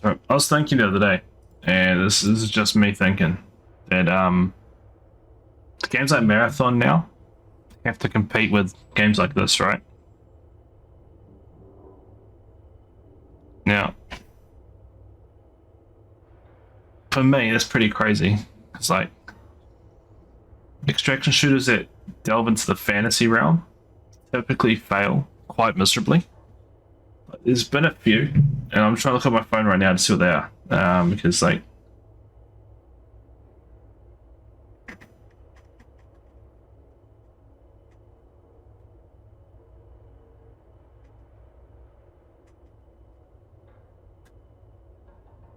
So I was thinking the other day, and this is just me thinking that games like Marathon now have to compete with games like this, right? Now, for me, that's pretty crazy. It's like extraction shooters that delve into the fantasy realm typically fail quite miserably. There's been a few, and I'm trying to look at my phone right now to see what they are, because like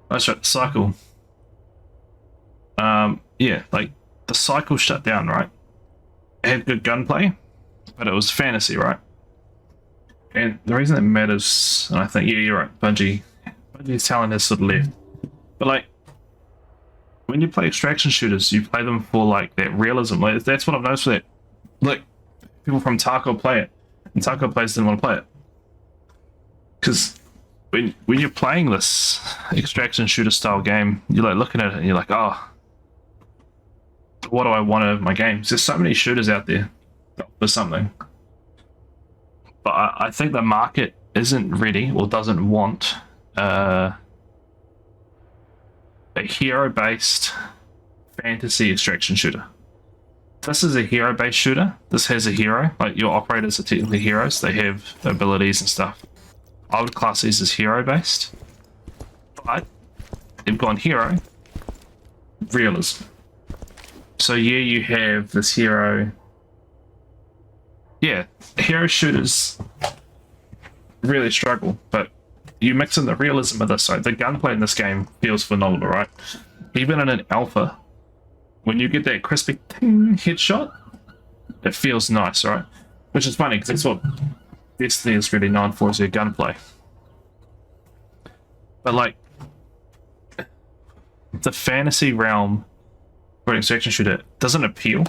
that's right, Cycle. Yeah, like the Cycle shut down, right? It had good gunplay, but it was fantasy, right? And the reason it matters, and I think, yeah, you're right, Bungie's talent has sort of left. But like, when you play extraction shooters, you play them for like that realism. Like that's what I've noticed with it. Like, people from Tarkov play it, and Tarkov players didn't want to play it because when you're playing this extraction shooter style game, you're like looking at it and you're like, oh, what do I want out of my games? There's so many shooters out there for something. But I think the market isn't ready or doesn't want a hero-based fantasy extraction shooter. This is a hero-based shooter. This has a hero. Like your operators are technically heroes. They have abilities and stuff. I would class these as hero-based. But they've gone hero realism. So yeah, you have this hero. Yeah, hero shooters really struggle, but you mix in the realism of this. So the gunplay in this game feels phenomenal, right? Even in an alpha, when you get that crispy ting headshot, it feels nice, right? Which is funny because that's what Destiny is really known for, is their gunplay. But like the fantasy realm for an extraction shooter doesn't appeal.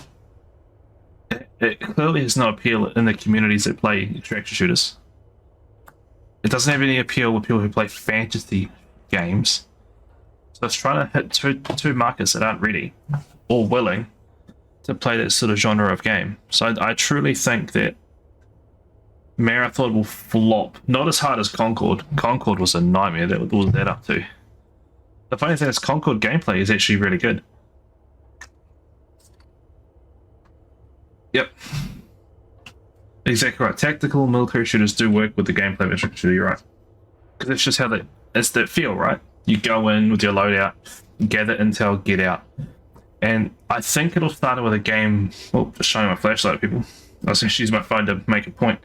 It clearly has no appeal in the communities that play extraction shooters. It doesn't have any appeal with people who play fantasy games. So it's trying to hit two markets that aren't ready or willing to play that sort of genre of game. So I truly think that Marathon will flop. Not as hard as Concord. Concord was a nightmare. What was that up to? The funny thing is Concord gameplay is actually really good. Yep. Exactly right. Tactical military shooters do work with the gameplay of extraction shooter, you're right. Because it's just how it's that feel, right? You go in with your loadout, gather intel, get out. And I think it'll start with a game. Oh, just showing my flashlight at people. I was going to use my phone to make a point.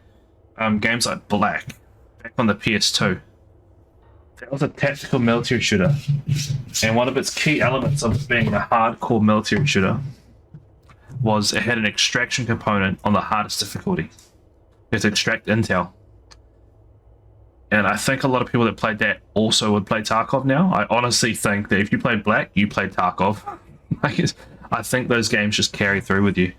Games like Black, back on the PS2. That was a tactical military shooter. And one of its key elements of being a hardcore military shooter was it had an extraction component on the hardest difficulty. You have to extract intel. And I think a lot of people that played that also would play Tarkov now. I honestly think that if you played Black, you played Tarkov. I think those games just carry through with you.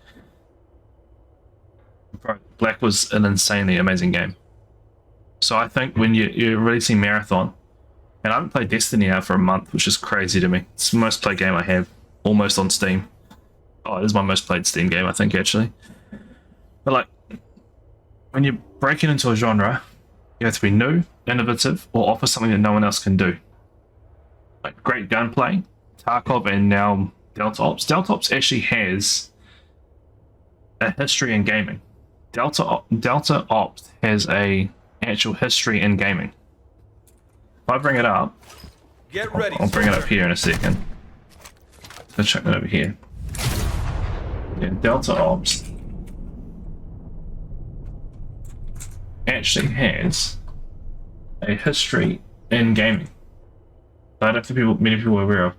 Black was an insanely amazing game. So I think when you're releasing Marathon, and I haven't played Destiny now for a month, which is crazy to me. It's the most played game I have, almost on Steam. Oh, it is my most played Steam game, I think, actually. But like, when you're breaking into a genre, you have to be new, innovative, or offer something that no one else can do. Like great gunplay, Tarkov, and now Delta Ops. Delta Ops actually has a history in gaming. Delta Ops has a actual history in gaming. If I bring it up, Get ready. I'll bring it up here in a second. Let's check that over here. Yeah, Delta Ops actually has a history in gaming that I don't think many people are aware of.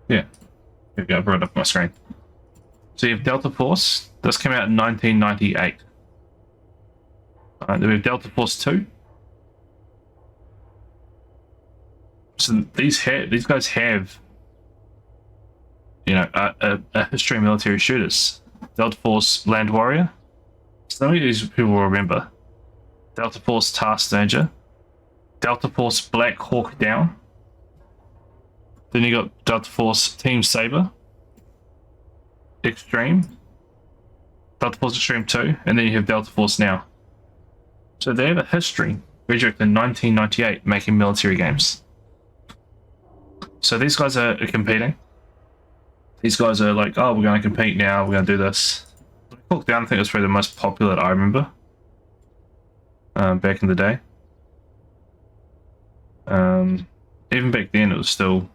Yeah, here we go. I brought it up on my screen. So you have Delta Force. This came out in 1998. Then we have Delta Force 2. So these guys have, you know, a history of military shooters. Delta Force Land Warrior, some of these people will remember Delta Force Task Danger, Delta Force Black Hawk Down. Then you got Delta Force Team Saber, Extreme, Delta Force Extreme 2, and then you have Delta Force now. So they have a history, graduated in 1998, making military games. So these guys are competing. These guys are like, oh, we're going to compete now, we're going to do this. Hawk Down, I think, was probably the most popular that I remember back in the day. Even back then, it was still...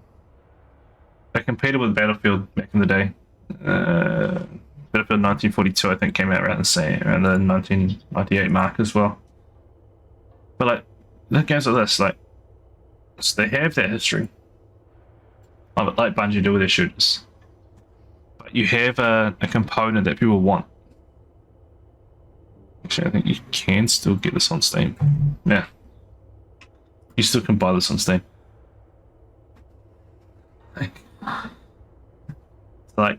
They competed with Battlefield back in the day. Battlefield 1942, I think, came out around the 1998 mark as well. But like, the games like this, like, so they have that history of it, like Bungie do with their shooters. But you have a component that people want. Actually, I think you can still get this on Steam. Yeah. You still can buy this on Steam. Like,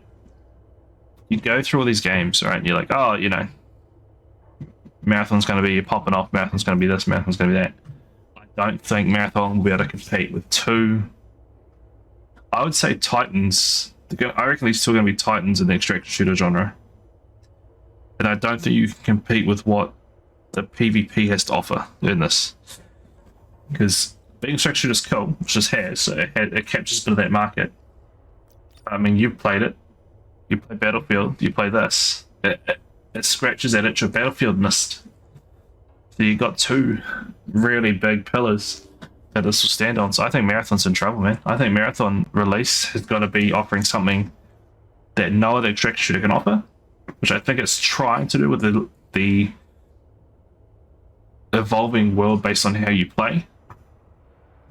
you go through all these games, right? And you're like, oh, you know, Marathon's going to be popping off, Marathon's going to be this, Marathon's going to be that. I don't think Marathon will be able to compete with two, I would say, Titans. I reckon these two are going to be Titans in the extraction shooter genre. And I don't think you can compete with what the PvP has to offer in this. Because being extraction shooter is cool, which just has, so it captures a bit of that market. I mean, you played it. You play Battlefield, you play this. It scratches that itch of Battlefield missed. So you got two really big pillars that this will stand on. So I think Marathon's in trouble, man. I think Marathon release has got to be offering something that no other extraction shooter can offer, which I think it's trying to do with the evolving world based on how you play.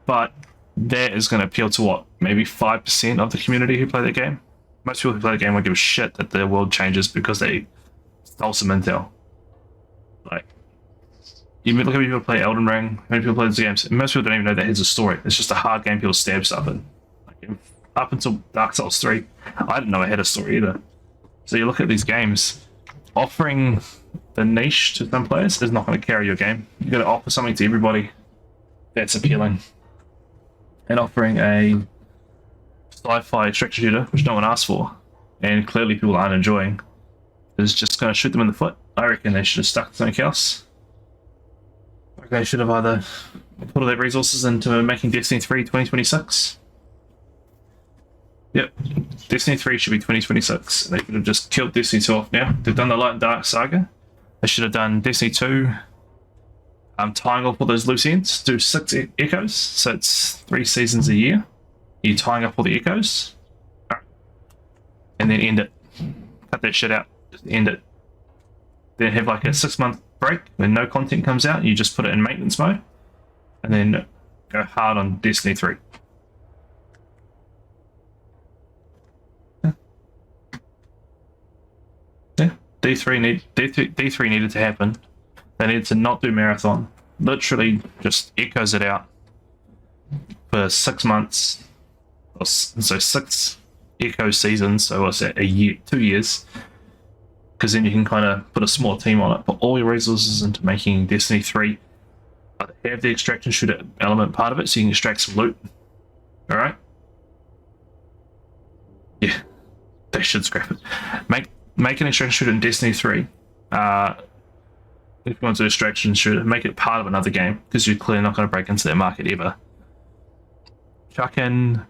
But that is going to appeal to what? Maybe 5% of the community who play the game? Most people who play the game won't give a shit that the world changes because they stole some intel. Like, you look at people play Elden Ring, how many people play these games? Most people don't even know that has a story. It's just a hard game people stab stuff in. Like, up until Dark Souls 3, I didn't know it had a story either. So you look at these games, offering the niche to some players is not going to carry your game. You got to offer something to everybody that's appealing. And offering a sci-fi extraction shooter, which no one asked for, and clearly people aren't enjoying, is just going to shoot them in the foot. I reckon they should have stuck to something else. Like, they should have either put all their resources into making Destiny 3 2026. Yep, Destiny 3 should be 2026. They could have just killed Destiny 2 off now. They've done the Light and Dark saga. They should have done Destiny 2, tying off all those loose ends, do 6 echoes, so it's 3 seasons a year. You're tying up all the echoes, and then end it. Cut that shit out, just end it. Then have like a 6-month break when no content comes out, you just put it in maintenance mode, and then go hard on Destiny 3. Yeah, D3 needed to happen. They needed to not do Marathon. Literally just echoes it out for 6 months. So 6 echo seasons, so what's that, a year, 2 years. Because then you can kind of put a small team on it, put all your resources into making Destiny 3. Have the extraction shooter element part of it, so you can extract some loot. Alright? Yeah, they should scrap it. Make an extraction shooter in Destiny 3. If you want to do extraction shooter, make it part of another game, because you're clearly not going to break into that market ever. Chuck in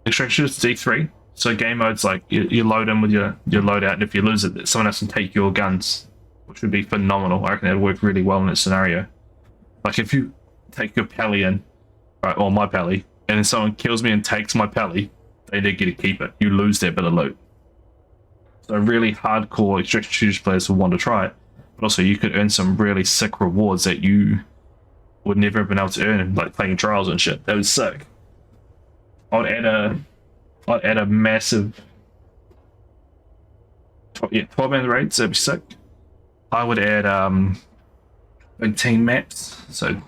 extraction shooter D3, so game mode's like you load in with your loadout, and if you lose it, someone else can take your guns, which would be phenomenal. I reckon that'd work really well in that scenario. Like if you take your pally in, right, or my pally, and then someone kills me and takes my pally, they do get to keep it. You lose that bit of loot. So really hardcore extraction shooter players will want to try it. But also you could earn some really sick rewards that you would never have been able to earn, like playing trials and shit. That was sick. I'd add a massive 12-man raids, that'd be sick. I would add big team maps, so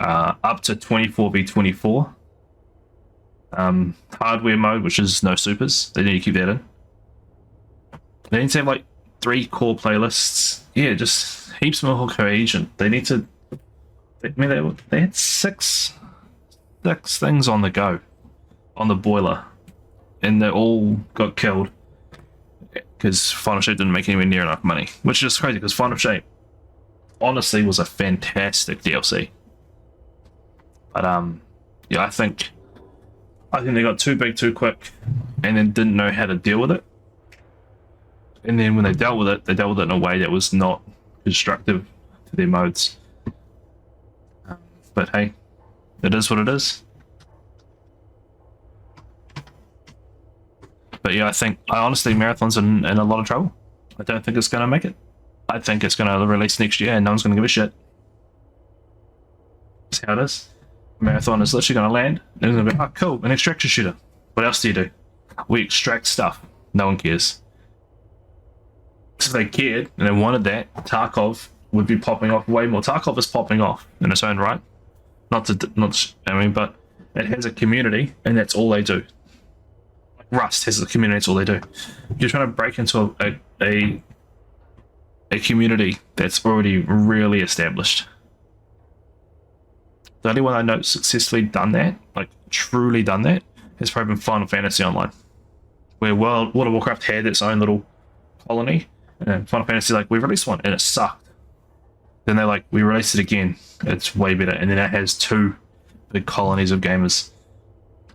up to 24v24. Hardware mode, which is no supers. They need to keep that in. They need to have like 3 core playlists. Yeah, just heaps more cohesion. They need to. I mean, they had six things on the go, on the boiler, and they all got killed because Final Shape didn't make anywhere near enough money, which is just crazy because Final Shape honestly was a fantastic DLC. But yeah, I think they got too big too quick, and then didn't know how to deal with it. And then when they dealt with it in a way that was not constructive to their modes. But hey, it is what it is. But yeah, I honestly, Marathon's in a lot of trouble. I don't think it's going to make it. I think it's going to release next year and no one's going to give a shit. That's how it is. Marathon is literally going to land and it's going to be, oh cool, an extraction shooter. What else do you do? We extract stuff. No one cares. If they cared and they wanted that, Tarkov would be popping off way more. Tarkov is popping off in its own right. But it has a community and that's all they do. Like Rust has a community, that's all they do. You're trying to break into a community that's already really established. The only one I know successfully done that, like truly done that, has probably been Final Fantasy Online, where World of Warcraft had its own little colony, and Final Fantasy we released one and it sucked. Then they're like, we released it again, it's way better, and then it has 2 big colonies of gamers.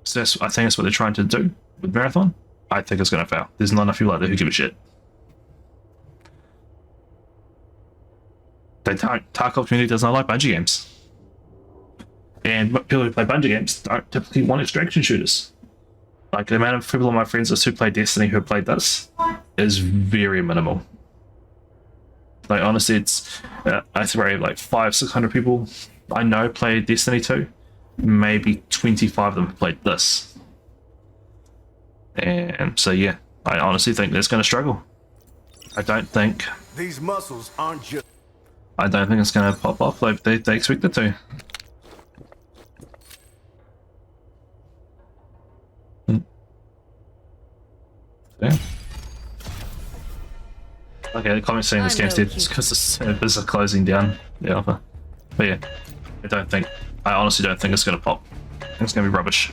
So I think that's what they're trying to do with Marathon. I think it's going to fail. There's not enough people out there who give a shit. The Tarkov community does not like Bungie games. And people who play Bungie games don't typically want extraction shooters. Like, the amount of people on my friends list who play Destiny who played this is very minimal. Like, honestly, it's I think like 500-600 people I know play Destiny 2. Maybe 25 of them played this. And so yeah, I honestly think that's going to struggle. I don't think these muscles aren't just. I don't think it's going to pop off like they expect it to. Yeah. Okay, the comment saying this game's dead just because the servers are closing down the offer. But yeah, I honestly don't think it's going to pop. I think it's going to be rubbish.